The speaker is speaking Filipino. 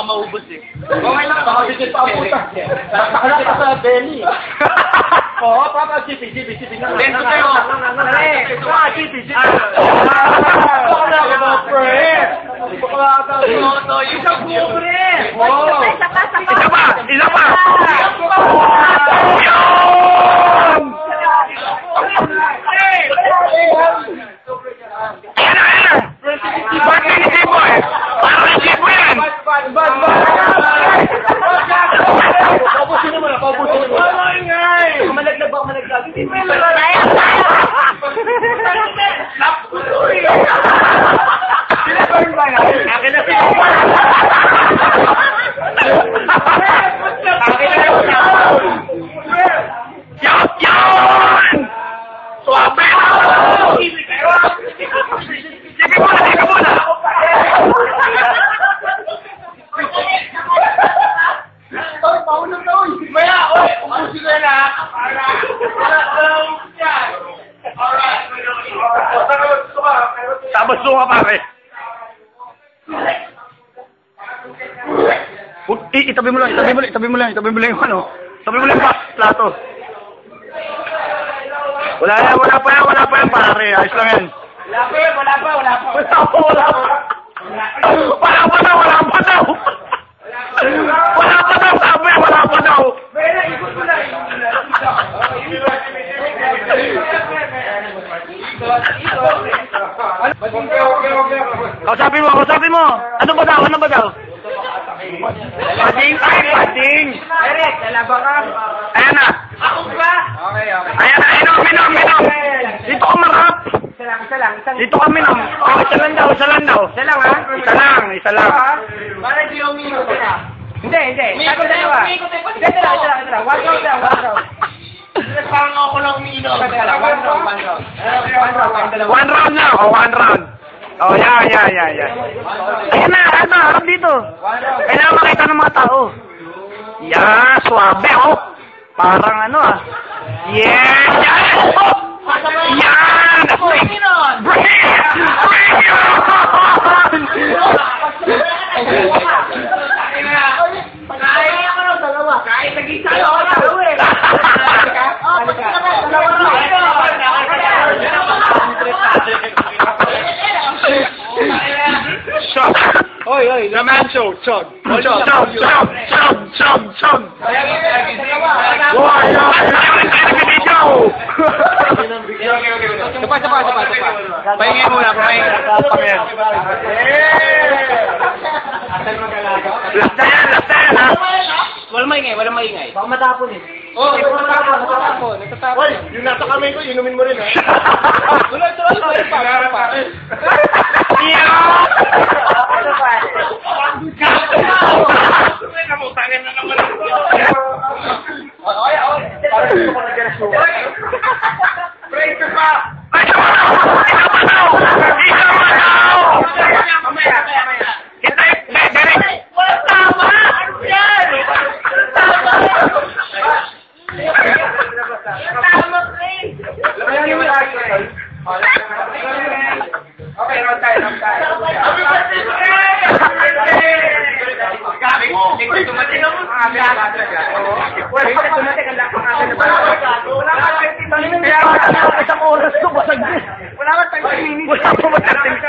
baka maubos eh. Okay lang, baka bigyan pa ang puta. Nakakalap ka sa belly. Oo, papa, sipi na. Dito tayo. Sipi. Wala ka ba, pre? Isang pobre. Isa pa! Ba't hindi mo eh? Parang hindi mo yan! Paubusin mo na. Malaglag ba? Hindi mo yan. Naputuloy! Sinaburn ba nga? Akin na siya. Yan! Swabe! Sige muna! Paunang na, uy! Maya, uy! Ubusin ko na! Tapos suka pare. Itabi mo lang yung ano. Itabi mo lang yung plato. Wala pa yan pare. Ayos lang yan. Wala pa. Wala pa daw. Maya, ikot mo lang. Kausapin mo. Ano ba daw? Bading. Eric, lalaba ka. Ayan na. Ako ba? Okay. Ayan na, inom. Dito ka marap. Isa lang. Dito kami nam. Oh, isa lang daw. Isa lang, ha? Isa lang. Para di yung mingo ka. Hindi. Sabi tayo, ha? Ito lang. One round. Parang ako lang umiinom. One round na. One round. Oh, yeah. Ayan na, harap dito. Kailangan makita ng mga tao. Yeah, swabe, oh. Parang ano, ah. Yes! Oh! Yan! Bring it on! Kahit nag-isa ako na, uwi. Oy, the man show, chug. Sabay. Pahingin muna, Last time, ha? Walang maingay. Baka matapon eh. Oh, Natatapon. Oy, yung nasa kamay ko, inumin mo rin, ha? Tuloy. Namutangin na naman ako. Parang gusto ko nag-suka. Break pa! Isa mo daw! Mamaya. Hintay! Derek! Tama! Ano yan? Tama, Chris! Okay, round tayo. Happy birthday, Isang oras to, basag din. Wala ka 20 minutes. Wala pa ba 30